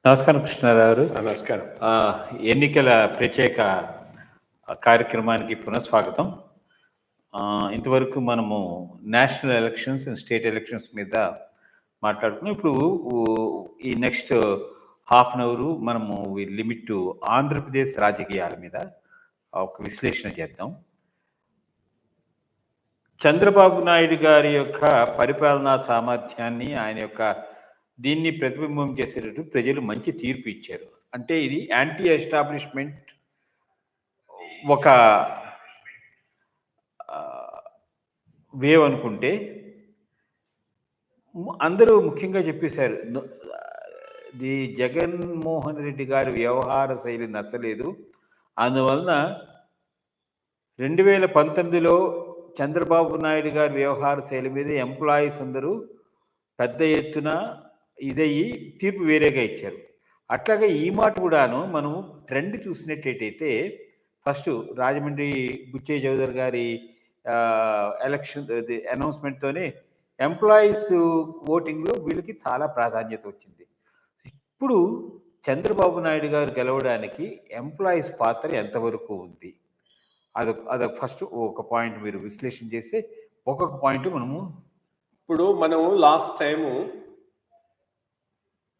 నమస్కారం కృష్ణారావు గారు. నమస్కారం. ఎన్నికల ప్రత్యేక కార్యక్రమానికి పునఃస్వాగతం. ఇంతవరకు మనము national elections and state elections మీద మాట్లాడుకున్నాం. ఇప్పుడు ఈ నెక్స్ట్ హాఫ్ అన్ అవర్ మనము లిమిట్ టు ఆంధ్రప్రదేశ్ రాజకీయాల మీద ఒక విశ్లేషణ చేద్దాం. చంద్రబాబు నాయుడు గారి యొక్క పరిపాలనా సామర్థ్యాన్ని, ఆయన యొక్క దీన్ని ప్రతిబింబం చేసేటట్టు ప్రజలు మంచి తీర్పు ఇచ్చారు. అంటే ఇది యాంటీ ఎస్టాబ్లిష్మెంట్ ఒక వేవ్ అనుకుంటే, అందరూ ముఖ్యంగా చెప్పేశారు ది జగన్మోహన్ రెడ్డి గారి వ్యవహార శైలి నచ్చలేదు. అందువలన 2019లో చంద్రబాబు నాయుడు గారి వ్యవహార శైలి మీద ఎంప్లాయీస్ అందరూ పెద్ద ఎత్తున ఇదయ్యి తీర్పు వేరేగా ఇచ్చారు. అట్లాగే ఈ మాట కూడాను మనం ట్రెండ్ చూసినట్టయితే ఫస్ట్ రాజమండ్రి బుచ్చయ్య చౌదరి గారి ఎలక్షన్ అనౌన్స్మెంట్తోనే ఎంప్లాయీస్ ఓటింగ్లో వీళ్ళకి చాలా ప్రాధాన్యత వచ్చింది. ఇప్పుడు చంద్రబాబు నాయుడు గారు గెలవడానికి ఎంప్లాయీస్ పాత్ర ఎంతవరకు ఉంది, అదొక ఫస్ట్ ఒక పాయింట్ మీరు విశ్లేషణ చేస్తే ఒక్కొక్క పాయింట్ మనము లాస్ట్ టైము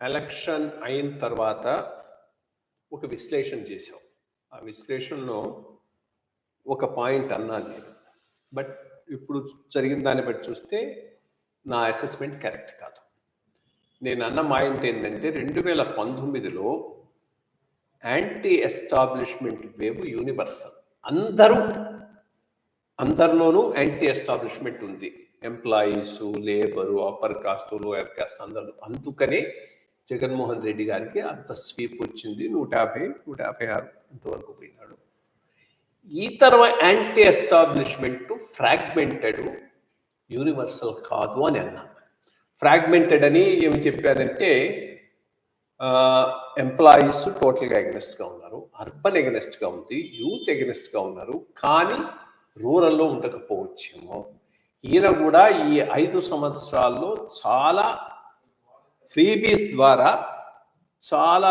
ఎలక్షన్ అయిన తర్వాత ఒక విశ్లేషణ చేసాం. ఆ విశ్లేషణలో ఒక పాయింట్ అన్నాను నేను. బట్ ఇప్పుడు జరిగిన దాన్ని బట్టి చూస్తే నా అసెస్మెంట్ కరెక్ట్ కాదు. నేను అన్న పాయింట్ ఏంటంటే 2019లో యాంటీ ఎస్టాబ్లిష్మెంట్ వేవ్ యూనివర్సల్, అందరిలోనూ యాంటీ ఎస్టాబ్లిష్మెంట్ ఉంది. Employees, labour, upper caste, lower cost అందరూ. అందుకనే జగన్మోహన్ రెడ్డి గారికి అంత స్వీప్ వచ్చింది. 156 అంతవరకు పోయినాడు. ఈ తర్వాత యాంటీ ఎస్టాబ్లిష్మెంట్ ఫ్రాగ్మెంటెడ్, యూనివర్సల్ కాదు అని అన్నా. ఫ్రాగ్మెంటెడ్ అని ఏమి చెప్పారంటే ఎంప్లాయీస్ టోటల్గా ఎగనెస్ట్గా ఉన్నారు, అర్బన్ ఎగనెస్ట్గా ఉంది, యూత్ ఎగనెస్ట్గా ఉన్నారు, కానీ రూరల్లో ఉండకపోవచ్చేమో. ఈయన కూడా ఈ 5 సంవత్సరాల్లో చాలా ఫ్రీబీస్ ద్వారా చాలా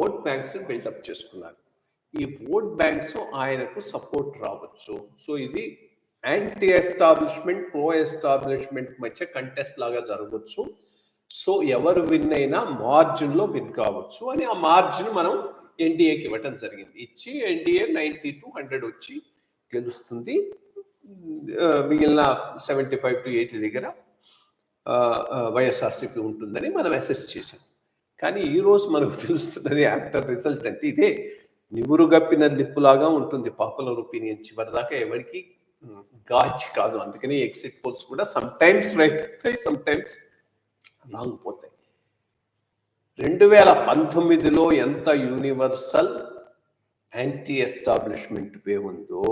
ఓట్ బ్యాంక్స్ బిల్డప్ చేసుకున్నారు. ఈ ఓట్ బ్యాంక్స్ ఆయనకు సపోర్ట్ రావచ్చు. సో ఇది యాంటీ ఎస్టాబ్లిష్మెంట్, ప్రో ఎస్టాబ్లిష్మెంట్ మధ్య కంటెస్ట్ లాగా జరగవచ్చు. సో ఎవరు విన్ అయినా మార్జిన్లో విన్ కావచ్చు అని ఆ మార్జిన్ మనం ఎన్డీఏకి ఇవ్వటం జరిగింది. ఇచ్చి ఎన్డీఏ 90 to 100 వచ్చి గెలుస్తుంది. మిగిలిన 75 to 80 దగ్గర వైఎస్ఆర్సీపీ ఉంటుందని మనం అసెస్ చేసాం. కానీ ఈరోజు మనకు తెలుస్తున్నది ఆఫ్టర్ రిజల్ట్ అంటే ఇదే నివురుగప్పిన లిప్పులాగా ఉంటుంది. పాపులర్ ఒపీనియన్ చివరిదాకా ఎవరికి గాచి కాదు. అందుకని ఎగ్జిట్ పోల్స్ కూడా సమ్ టైమ్స్ రైట్ అవుతాయి, సమ్ టైమ్స్ రాంగ్ పోతాయి. 2019లో ఎంత యూనివర్సల్ యాంటీ ఎస్టాబ్లిష్మెంట్ వేవ్ ఉందో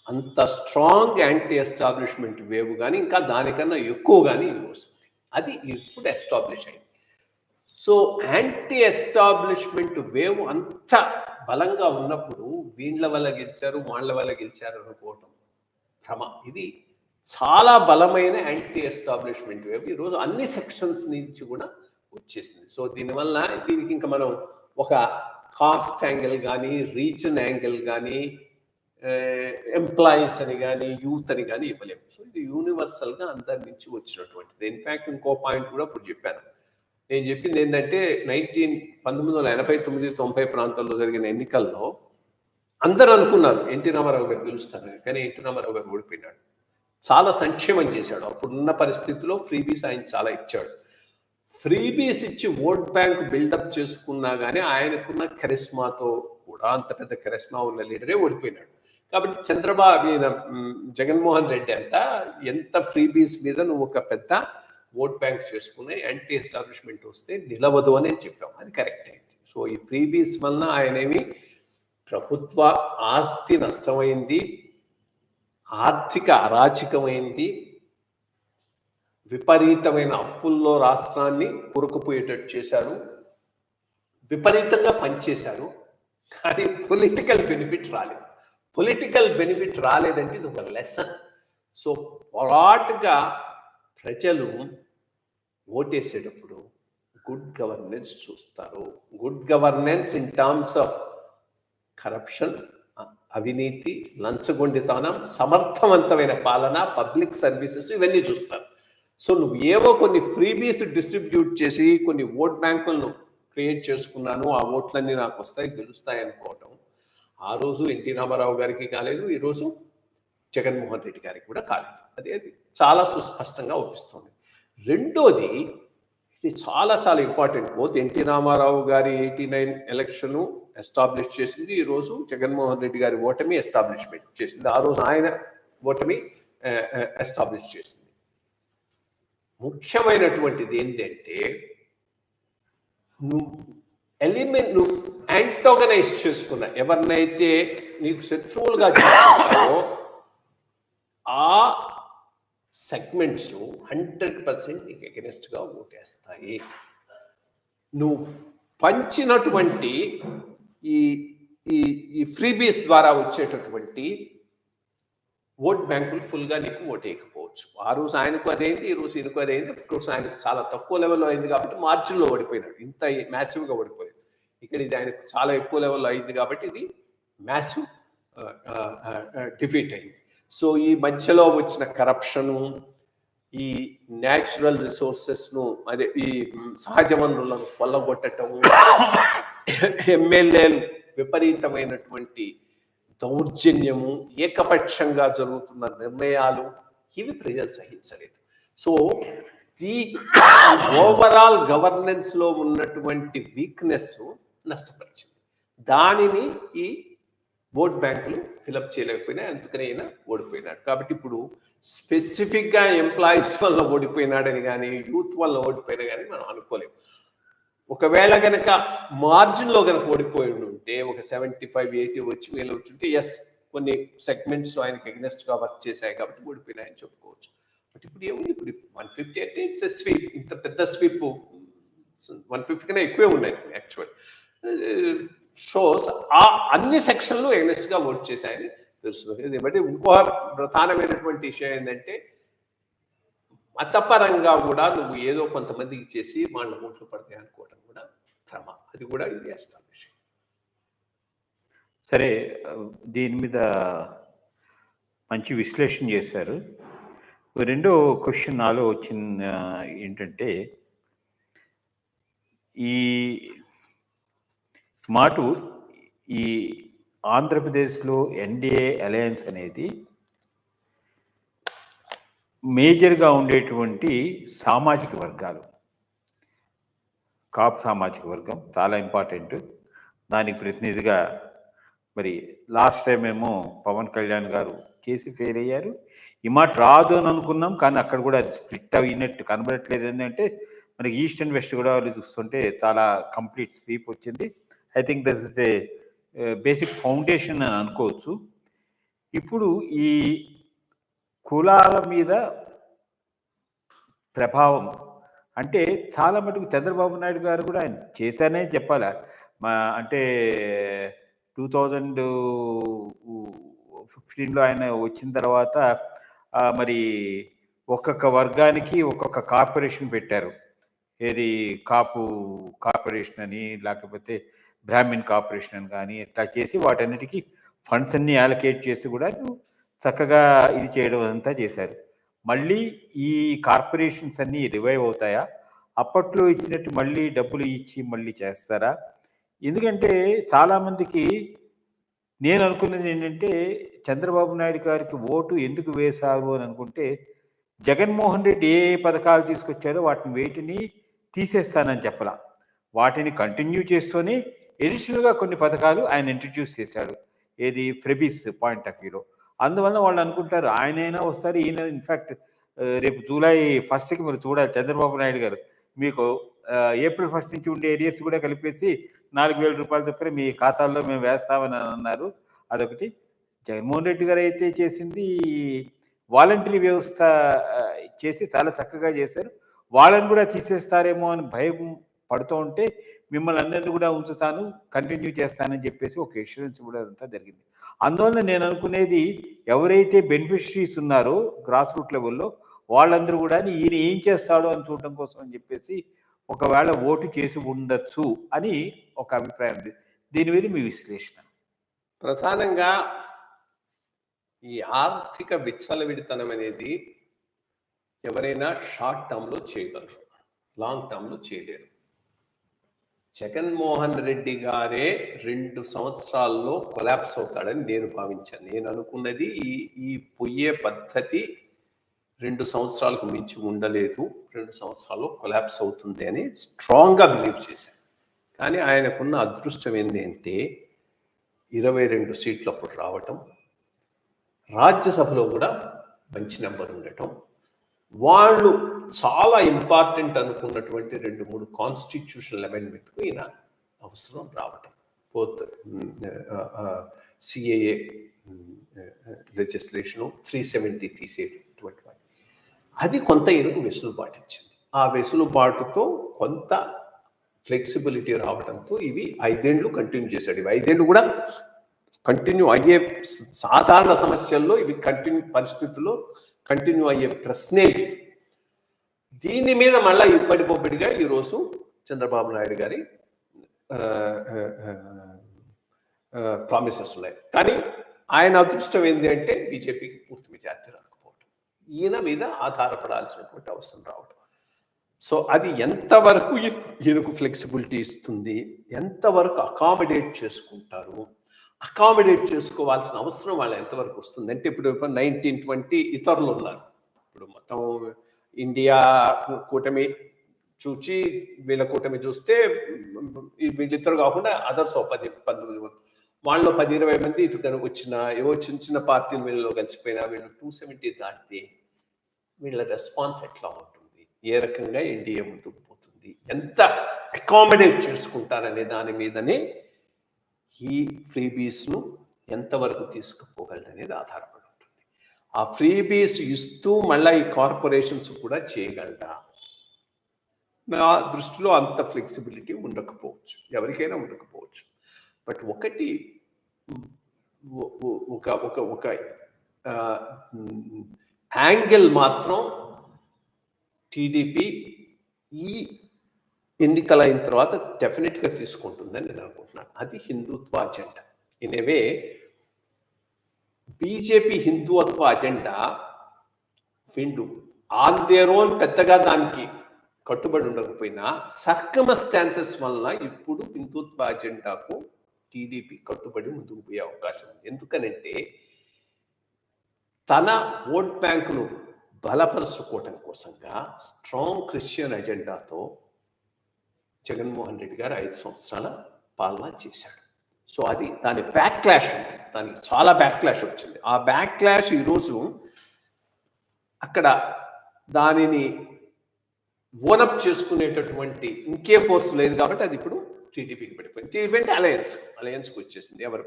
అంత స్ట్రాంగ్ యాంటీ ఎస్టాబ్లిష్మెంట్ వేవ్ కానీ ఇంకా దానికన్నా ఎక్కువ కానీ వస్తుంది. అది ఇప్పుడు ఎస్టాబ్లిష్ అయింది. సో యాంటీ ఎస్టాబ్లిష్మెంట్ వేవ్ అంత బలంగా ఉన్నప్పుడు వీళ్ళ వల్ల గెలిచారు, వాళ్ళ వల్ల గెలిచారు అనుకోవటం భ్రమ. ఇది చాలా బలమైన యాంటీ ఎస్టాబ్లిష్మెంట్ వేవ్ ఈరోజు అన్ని సెక్షన్స్ నుంచి కూడా వచ్చేసింది. సో దీనివల్ల దీనికి ఇంకా మనం ఒక కాస్ట్ యాంగిల్ కానీ, రీజన్ యాంగిల్ కానీ, ఎంప్లాయీస్ అని కానీ, యూత్ అని కానీ ఇవ్వలేము. సో ఇది యూనివర్సల్గా అందరి నుంచి వచ్చినటువంటిది. ఇన్ఫ్యాక్ట్ ఇంకో పాయింట్ కూడా ఇప్పుడు చెప్పాను. నేను చెప్పింది ఏంటంటే 1989-90 ప్రాంతాల్లో జరిగిన ఎన్నికల్లో అందరూ అనుకున్నారు ఎన్టీ రామారావు గారు గెలుస్తారని. కానీ ఎన్టీ రామారావు గారు ఓడిపోయినాడు. చాలా సంక్షేమం చేశాడు. అప్పుడున్న పరిస్థితిలో ఫ్రీబీస్ ఆయన చాలా ఇచ్చాడు. ఫ్రీబీస్ ఇచ్చి ఓట్ బ్యాంక్ బిల్డప్ చేసుకున్నా కానీ ఆయనకున్న కరిస్మాతో కూడా అంత పెద్ద కరిస్మా ఉన్న లీడరే ఓడిపోయినాడు. కాబట్టి జగన్మోహన్ రెడ్డి ఎంత ఫ్రీబీస్ మీద నువ్వు ఒక పెద్ద ఓట్ బ్యాంక్ చేసుకునే యాంటీ ఎస్టాబ్లిష్మెంట్ వస్తే నిలవదు అని చెప్పాం. అది కరెక్ట్ అయింది. సో ఈ ఫ్రీబీస్ వలన ఆయనేమి ప్రభుత్వ ఆస్తి నష్టమైంది, ఆర్థిక అరాచకమైంది, విపరీతమైన అప్పుల్లో రాష్ట్రాన్ని కూరుకుపోయేటట్టు చేశారు, విపరీతంగా పనిచేశారు. కానీ పొలిటికల్ బెనిఫిట్ రాలేదు. పొలిటికల్ బెనిఫిట్ రాలేదంటే ఇది ఒక లెసన్. సో పొరాటుగా ప్రజలు ఓటేసేటప్పుడు గుడ్ గవర్నెన్స్ చూస్తారు. Good governance in terms of corruption, అవినీతి, లంచగొండితనం, సమర్థవంతమైన పాలన, పబ్లిక్ సర్వీసెస్ ఇవన్నీ చూస్తారు. సో నువ్వు ఏవో కొన్ని ఫ్రీబీస్ డిస్ట్రిబ్యూట్ చేసి కొన్ని ఓట్ బ్యాంకులను క్రియేట్ చేసుకున్నాను, ఆ ఓట్లన్నీ నాకు వస్తాయి, గెలుస్తాయి అనుకోవటం ఆ రోజు ఎన్టీ రామారావు గారికి కాలేదు, ఈరోజు జగన్మోహన్ రెడ్డి గారికి కూడా కాలేదు. అది చాలా సుస్పష్టంగా అవుపిస్తుంది. రెండోది, ఇది చాలా చాలా ఇంపార్టెంట్. బోత్ ఎన్టీ రామారావు గారి 89 ఎలక్షన్ ఎస్టాబ్లిష్ చేసింది, ఈరోజు జగన్మోహన్ రెడ్డి గారి ఓటమి ఎస్టాబ్లిష్మెంట్ చేసింది, ఆ రోజు ఆయన ఓటమి ఎస్టాబ్లిష్ చేసింది. ముఖ్యమైనటువంటిది ఏంటంటే నువ్వు యాంటోగనైజ్ చేసుకున్న ఎవరినైతే నీకు శత్రువులుగా చేసుకుంటావో ఆ సెగ్మెంట్స్ 100% నీకు ఎగెనిస్ట్గా ఓటేస్తాయి. నువ్వు పంచినటువంటి ఈ ఈ ఫ్రీబీస్ ద్వారా వచ్చేటటువంటి ఓట్ బ్యాంకులు ఫుల్గా నీకు ఓటేయకపోవచ్చు. ఆ రోజు ఆయనకు అదైంది, ఈ రోజు ఈయనకు అదైంది. కోర్స్ ఆయనకు చాలా తక్కువ లెవెల్లో అయింది కాబట్టి మార్జిన్లో ఓడిపోయినాడు, ఇంత మ్యాసివ్గా ఓడిపోయింది. ఇక్కడ ఇది ఆయనకు చాలా ఎక్కువ లెవెల్లో అయింది కాబట్టి ఇది మ్యాసివ్ డిఫీట్ అయింది. సో ఈ మధ్యలో వచ్చిన కరప్షను, ఈ న్యాచురల్ రిసోర్సెస్ను, అదే ఈ సహజ వనరులను కొల్లగొట్టడం, ఎమ్మెల్యేలు విపరీతమైనటువంటి దౌర్జన్యము, ఏకపక్షంగా జరుగుతున్న నిర్ణయాలు, ఇవి ప్రజలు సహించలేదు. సో ఈ ఓవరాల్ గవర్నెన్స్ లో ఉన్నటువంటి వీక్నెస్ నష్టపరిచింది. దానిని ఈ ఓట్ బ్యాంకులు ఫిలప్ చేయలేకపోయినా, అందుకని అయినా ఓడిపోయినాడు. కాబట్టి ఇప్పుడు స్పెసిఫిక్గా ఎంప్లాయీస్ వల్ల ఓడిపోయినాడని కానీ, యూత్ వల్ల ఓడిపోయినా కానీ మనం అనుకోలేము. ఒకవేళ కనుక మార్జిన్లో కనుక ఓడిపోయి ఉంటే, ఒక 75-80 వచ్చి వీళ్ళు వచ్చుంటే ఎస్ కొన్ని సెగ్మెంట్స్ ఆయనకి ఎగ్నెస్ట్గా వర్క్ చేశాయి కాబట్టి ఓడిపోయినాయని చెప్పుకోవచ్చు. బట్ ఇప్పుడు ఏముంది, ఇప్పుడు 150 అంటే ఇట్స్ ఎ స్వీప్. ఇంత పెద్ద స్వీప్ 150 కన్నా ఎక్కువే ఉన్నాయి యాక్చువల్. షోస్ ఆ అన్ని సెక్షన్లు ఎగ్నెస్ట్గా ఓట్ చేశాయని తెలుస్తుంది. బట్ ఇంకో ప్రధానమైనటువంటి విషయం ఏంటంటే, మతపరంగా కూడా నువ్వు ఏదో కొంతమందికి చేసి వాళ్ళ ఓట్లు పడతాయి అనుకోవడం కూడా భ్రమ. అది కూడా ఇది ఎస్టాబ్లిష్. సరే, దీని మీద మంచి విశ్లేషణ చేశారు. రెండో క్వశ్చన్ నాలో వచ్చిన ఏంటంటే, ఈ మాట ఈ ఆంధ్రప్రదేశ్లో ఎన్డీఏ అలయన్స్ అనేది మేజర్గా ఉండేటువంటి సామాజిక వర్గాలు, కాపు సామాజిక వర్గం చాలా ఇంపార్టెంట్. దానికి ప్రతినిధిగా మరి లాస్ట్ టైం ఏమో పవన్ కళ్యాణ్ గారు చేసి ఫెయిల్ అయ్యారు. ఈ మాట రాదు అని అనుకున్నాం, కానీ అక్కడ కూడా అది స్ప్లిట్ అయినట్టు కనబడట్లేదు. ఏంటంటే మనకి ఈస్ట్ అండ్ వెస్ట్ కూడా చూస్తుంటే చాలా కంప్లీట్ స్వీప్ వచ్చింది. I think this is a basic foundation అని అనుకోవచ్చు. ఇప్పుడు ఈ కులాల మీద ప్రభావం అంటే చాలా మటుకు చంద్రబాబు నాయుడు గారు కూడా ఆయన చేశానే చెప్పాలా. అంటే 2015లో ఆయన వచ్చిన తర్వాత మరి ఒక్కొక్క వర్గానికి ఒక్కొక్క కార్పొరేషన్ పెట్టారు. ఏది కాపు కార్పొరేషన్ అని, లేకపోతే బ్రాహ్మిన్ కార్పొరేషన్ అని కానీ ఇట్లా చేసి వాటన్నిటికీ ఫండ్స్ అన్నీ అలొకేట్ చేసి కూడా చక్కగా ఇది చేయడం అంతా చేశారు. మళ్ళీ ఈ కార్పొరేషన్స్ అన్నీ రివైవ్ అవుతాయా? అప్పట్లో ఇచ్చినట్టు మళ్ళీ డబ్బులు ఇచ్చి మళ్ళీ చేస్తారా? ఎందుకంటే చాలామందికి నేను అనుకున్నది ఏంటంటే, చంద్రబాబు నాయుడు గారికి ఓటు ఎందుకు వేశారు అని అనుకుంటే, జగన్మోహన్ రెడ్డి ఏ పథకాలు తీసుకొచ్చారో వాటిని వేటిని తీసేస్తానని చెప్పలా, వాటిని కంటిన్యూ చేస్తూనే ఎడిషనల్గా కొన్ని పథకాలు ఆయన ఇంట్రడ్యూస్ చేశాడు. ఏది ఫ్రెబిస్ పాయింట్ ఆఫ్ వ్యూలో. అందువల్ల వాళ్ళు అనుకుంటారు ఆయనైనా వస్తారు, ఈయన ఇన్ఫ్యాక్ట్ రేపు జూలై 1కి మీరు చూడాలి, చంద్రబాబు నాయుడు గారు మీకు ఏప్రిల్ 1 నుంచి ఉండే ఏరియాస్ కూడా కలిపేసి 4,000 రూపాయలు చొప్పున మీ ఖాతాల్లో మేము వేస్తామని అన్నారు. అదొకటి. జగన్మోహన్ రెడ్డి గారు అయితే చేసింది వాలంటరీ వ్యవస్థ చేసి చాలా చక్కగా చేశారు. వాళ్ళని కూడా తీసేస్తారేమో అని భయం పడుతూ ఉంటే, మిమ్మల్ని అందరినీ కూడా ఉంచుతాను, కంటిన్యూ చేస్తానని చెప్పేసి ఒక ఇన్సూరెన్స్ కూడా అదంతా జరిగింది. అందువల్ల నేను అనుకునేది, ఎవరైతే బెనిఫిషరీస్ ఉన్నారో గ్రాస్ రూట్ లెవెల్లో వాళ్ళందరూ కూడా ఈయన ఏం చేస్తాడో అని చూడడం కోసం అని చెప్పేసి ఒకవేళ ఓటు చేసి ఉండొచ్చు అని ఒక అభిప్రాయం ఉంది. దీని మీద మీ విశ్లేషణ. ప్రధానంగా ఈ ఆర్థిక విచ్చలవిడితనం అనేది ఎవరైనా షార్ట్ టర్మ్లో చేయగలరు, లాంగ్ టర్మ్లో చేయలేరు. జగన్మోహన్ రెడ్డి గారే 2 సంవత్సరాల్లో కొలాప్స్ అవుతాడని నేను భావించాను. నేను అనుకున్నది ఈ పొయ్యే పద్ధతి 2 సంవత్సరాలకు మించి ఉండలేదు, 2 సంవత్సరాల్లో కొలాప్స్ అవుతుంది అని స్ట్రాంగ్గా బిలీవ్ చేశాను. కానీ ఆయనకున్న అదృష్టం ఏంటి అంటే 22 సీట్లు అప్పుడు రావటం, రాజ్యసభలో కూడా మంచి నెంబర్ ఉండటం, వాళ్ళు చాలా ఇంపార్టెంట్ అనుకున్నటువంటి 2-3 కాన్స్టిట్యూషనల్ అమెండ్మెంట్కు ఈయన అవసరం రావటం, బోత్ సిఏఏ లెజిస్లేషను 370 తీసేటువంటి వాటి, అది కొంత ఈయనకు వెసులుబాటు ఇచ్చింది. ఆ వెసులుబాటుతో కొంత ఫ్లెక్సిబిలిటీ రావడంతో ఇవి 5 ఏళ్ళు కంటిన్యూ చేశాడు. ఇవి 5 ఏళ్ళు కూడా కంటిన్యూ అయ్యే సాధారణ సమస్యల్లో ఇవి పరిస్థితుల్లో కంటిన్యూ అయ్యే ప్రశ్నే లేదు. దీని మీద మళ్ళీ ఇప్పటికొప్పటిగా ఈరోజు చంద్రబాబు నాయుడు గారి ప్రామిసెస్ ఉన్నాయి. కానీ ఆయన అదృష్టం ఏంటి అంటే బీజేపీకి పూర్తి మెజార్టీ రాకపోవటం, ఈయన మీద ఆధారపడాల్సినటువంటి అవసరం రావటం. సో అది ఎంతవరకు ఈయనకు ఫ్లెక్సిబిలిటీ ఇస్తుంది, ఎంతవరకు అకామిడేట్ చేసుకుంటారు, అకామిడేట్ చేసుకోవాల్సిన అవసరం వాళ్ళు ఎంతవరకు వస్తుంది అంటే ఇప్పుడు 19-20 ఇతరులు ఉన్నారు. ఇప్పుడు మొత్తం ఇండియా కూటమి చూచి వీళ్ళ కూటమి చూస్తే వీళ్ళిద్దరు కాకుండా అదర్స్ 10-19 వాళ్ళు 10-20 మంది ఇటు వచ్చిన ఏవో చిన్న చిన్న పార్టీలు వీళ్ళలో కలిసిపోయినా వీళ్ళు 270 దాటితే వీళ్ళ రెస్పాన్స్ ఎట్లా ఉంటుంది, ఏ రకంగా ఎన్డీఏ ముందుకు పోతుంది, ఎంత అకామిడేట్ చేసుకుంటారనే దాని మీదనే ఈ ఫ్రీబీస్ను ఎంతవరకు తీసుకుపోగలరనేది ఆధారపడి ఉంటుంది. ఆ ఫ్రీబీస్ ఇస్తూ మళ్ళీ ఈ కార్పొరేషన్స్ కూడా చేయగలరా, నా దృష్టిలో అంత ఫ్లెక్సిబిలిటీ ఉండకపోవచ్చు, ఎవరికైనా ఉండకపోవచ్చు. బట్ ఒకటి ఒక యాంగిల్ మాత్రం టీడీపీ ఈ ఎన్నికలు అయిన తర్వాత డెఫినెట్గా తీసుకుంటుందని నేను అనుకుంటున్నాను. అది హిందుత్వ అజెండా. ఇనేవే బీజేపీ హిందుత్వ అజెండా విండు ఆన్ దేర్ ఓన్ పెద్దగా దానికి కట్టుబడి ఉండకపోయినా సర్కమ్స్టాన్సెస్ వల్ల ఇప్పుడు హిందుత్వ అజెండాకు టీడీపీ కట్టుబడి ముందుకు పోయే అవకాశం ఉంది. ఎందుకనంటే తన ఓట్ బ్యాంకును బలపరుచుకోవటం కోసంగా స్ట్రాంగ్ క్రిస్టియన్ అజెండాతో జగన్మోహన్ రెడ్డి గారు 5 సంవత్సరాల పాలన చేశాడు. సో అది దాని బ్యాక్ క్లాష్ ఉంది, దానికి చాలా బ్యాక్ క్లాష్ వచ్చింది. ఆ బ్యాక్ క్లాష్ ఈరోజు అక్కడ దానిని ఓనప్ చేసుకునేటటువంటి ఇంకే ఫోర్స్ లేదు కాబట్టి అది ఇప్పుడు టీడీపీకి పడిపోయింది. టీడీపీ అంటే అలయన్స్కి వచ్చేసింది, ఎవరు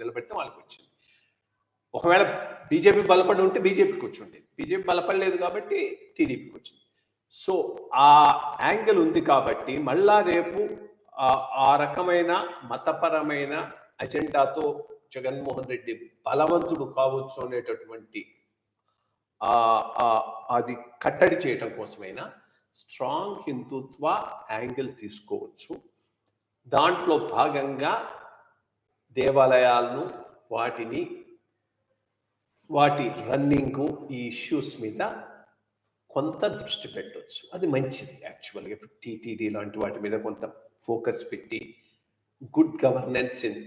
నిలబెడితే వాళ్ళకి వచ్చింది. ఒకవేళ బీజేపీ బలపడి ఉంటే బీజేపీకి వచ్చి ఉండేది, బీజేపీ బలపడలేదు కాబట్టి టీడీపీకి వచ్చింది. సో ఆ యాంగిల్ ఉంది కాబట్టి మళ్ళా రేపు ఆ రకమైన మతపరమైన అజెండాతో జగన్మోహన్ రెడ్డి బలవంతుడు కావచ్చు అనేటటువంటి అది కట్టడి చేయటం కోసమైనా స్ట్రాంగ్ హిందుత్వ యాంగిల్ తీసుకోవచ్చు. దాంట్లో భాగంగా దేవాలయాలను వాటి రన్నింగ్ ఈ ఇష్యూస్ మీద కొంత దృష్టి పెట్టవచ్చు. అది మంచిది. యాక్చువల్గా ఇప్పుడు టీటీడీ లాంటి వాటి మీద కొంత ఫోకస్ పెట్టి good governance in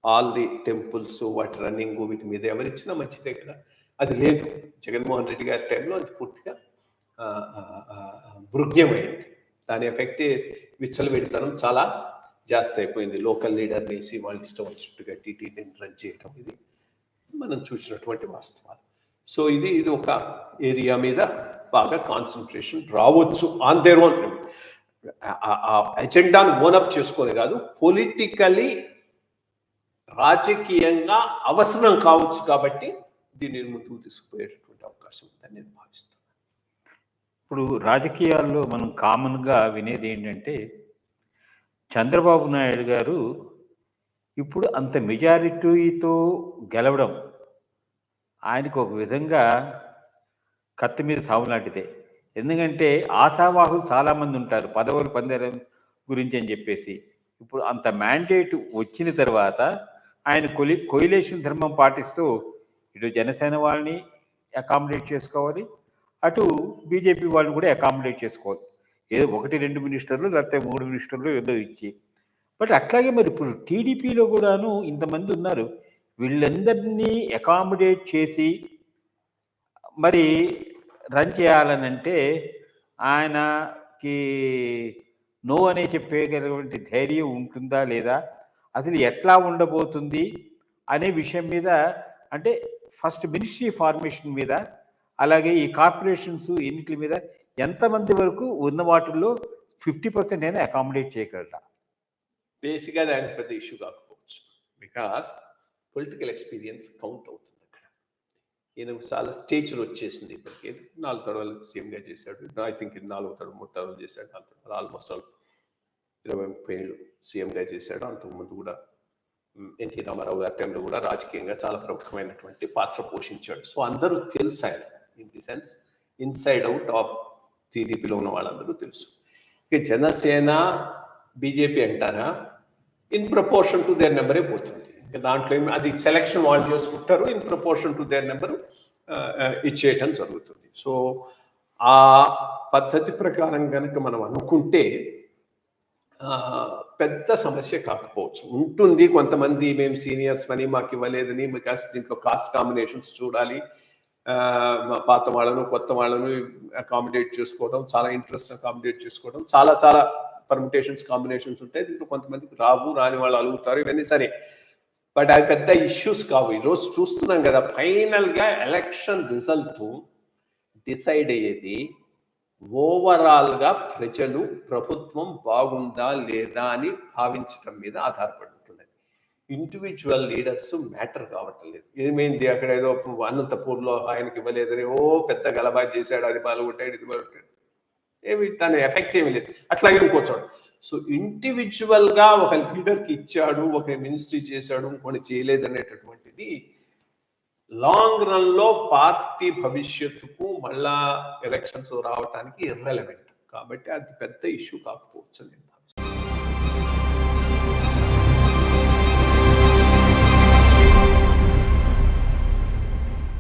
all the temples వాటి రన్నింగ్ వీటి మీద ఎవరిచ్చినా మంచిదే కదా. అది లేదు, జగన్మోహన్ రెడ్డి గారి టైంలో అది పూర్తిగా భృగ్యమైంది. దాని ఎఫెక్ట్ విచ్చలవిడితనం చాలా జాస్తి అయిపోయింది. లోకల్ లీడర్ వేసి వాళ్ళు ఇష్టం వచ్చినట్టుగా టీటీడీని రన్ చేయడం ఇది మనం చూసినటువంటి వాస్తవాలు. సో ఇది ఒక ఏరియా మీద బాగా కాన్సన్ట్రేషన్ రావచ్చు. ఆన్ దేర్ ఓన్ ఎజెండాను ఓనప్ చేసుకొని కాదు, పొలిటికలీ రాజకీయంగా అవసరం కావచ్చు కాబట్టి దీనిని ముందుకు తీసుకుపోయేటటువంటి అవకాశం ఉందని నేను భావిస్తున్నాను. ఇప్పుడు రాజకీయాల్లో మనం కామన్గా వినేది ఏంటంటే చంద్రబాబు నాయుడు గారు ఇప్పుడు అంత మెజారిటీతో గెలవడం ఆయనకు ఒక విధంగా కత్తి మీద సాగు లాంటిదే. ఎందుకంటే ఆశావాహులు చాలామంది ఉంటారు పదవులు పొందడం గురించి అని చెప్పేసి. ఇప్పుడు అంత మ్యాండేట్ వచ్చిన తర్వాత ఆయన కొయిలేషన్ ధర్మం పాటిస్తూ ఇటు జనసేన వాళ్ళని అకామిడేట్ చేసుకోవాలి, అటు బీజేపీ వాళ్ళని కూడా అకామిడేట్ చేసుకోవాలి. ఏదో 1-2 మినిస్టర్లు లేకపోతే 3 మినిస్టర్లు ఏదో ఇచ్చి. బట్ అట్లాగే మరి ఇప్పుడు టీడీపీలో కూడాను ఇంతమంది ఉన్నారు. వీళ్ళందరినీ అకామిడేట్ చేసి మరి రన్ చేయాలనంటే ఆయనకి నో అనే చెప్పగలిగినటువంటి ధైర్యం ఉంటుందా లేదా, అసలు ఎట్లా ఉండబోతుంది అనే విషయం మీద, అంటే ఫస్ట్ మినిస్ట్రీ ఫార్మేషన్ మీద, అలాగే ఈ కార్పొరేషన్స్ ఎన్నిటి మీద ఎంతమంది వరకు ఉన్న వాటిల్లో 50% అయినా అకామిడేట్ చేయగలరా? బేసిక్గా దానికి పెద్ద ఇష్యూ కాకపోవచ్చు, బికాస్ పొలిటికల్ ఎక్స్పీరియన్స్ కౌంట్ అవుతుంది అక్కడ. ఈయన చాలా స్టేజ్లో వచ్చేసింది ఇప్పటికే. 4 తడవలు సీఎంగా చేశాడు. ఐ థింక్ 4వ తడవ 3 తడవలు చేశాడు. 4 తడవలు ఆల్మోస్ట్ 20-30 ఏళ్ళు సీఎంగా చేశాడు. అంతకుముందు కూడా ఎన్టీ రామారావు గారి టైంలో కూడా రాజకీయంగా చాలా ప్రముఖమైనటువంటి పాత్ర పోషించాడు. సో అందరూ తెలుసు ఆయన, in the sense inside out of టీడీపీలో ఉన్న వాళ్ళందరూ తెలుసు. ఇక జనసేన బీజేపీ అంటారా, ఇన్ ప్రపోర్షన్ టు దేర్ నెంబరే పోతుంది. దాంట్లో అది సెలక్షన్ వాళ్ళు చేసుకుంటారు, in proportion to their number ఇచ్చేయటం జరుగుతుంది. సో ఆ పద్ధతి ప్రకారం కనుక మనం అనుకుంటే పెద్ద సమస్య కాకపోవచ్చు. ఉంటుంది కొంతమంది మేము సీనియర్స్ అని మాకు ఇవ్వలేదని, బికాస్ దీంట్లో కాస్ట్ కాంబినేషన్స్ చూడాలి, పాత వాళ్ళను కొత్త వాళ్ళను అకామిడేట్ చేసుకోవడం, చాలా ఇంట్రెస్ట్ అకామిడేట్ చేసుకోవడం, చాలా చాలా పర్మిటేషన్స్ కాంబినేషన్స్ ఉంటాయి. దీంట్లో కొంతమందికి రాని వాళ్ళు అలుగుతారు, ఇవన్నీ సరే. బట్ అవి పెద్ద ఇష్యూస్ కావు. ఈరోజు చూస్తున్నాం కదా, ఫైనల్గా ఎలక్షన్ రిజల్ట్ డిసైడ్ అయ్యేది ఓవరాల్గా ప్రజలు ప్రభుత్వం బాగుందా లేదా అని భావించడం మీద ఆధారపడి ఉంటుంది. ఇండివిజువల్ లీడర్స్ మ్యాటర్ కావటం లేదు. ఏమైంది అక్కడ, ఏదో అనంతపూర్లో ఆయనకి ఇవ్వలేదని పెద్ద గలబా చేశాడు, అది బాగుంటాడు ఇది బాగుంటాడు, ఏమి దాని ఎఫెక్ట్ ఏమీ లేదు. అట్లాగే ఇంకోచాడు. సో ఇండివిజువల్గా ఒక లీడర్కి ఇచ్చాడు, ఒక మినిస్ట్రీ చేశాడు, ఇంకొని చేయలేదు అనేటటువంటిది లాంగ్ రన్లో పార్టీ భవిష్యత్తుకు మళ్ళా ఎలక్షన్స్ రావడానికి ఇర్రెలవెంట్. కాబట్టి అది పెద్ద ఇష్యూ కాకపోవచ్చు.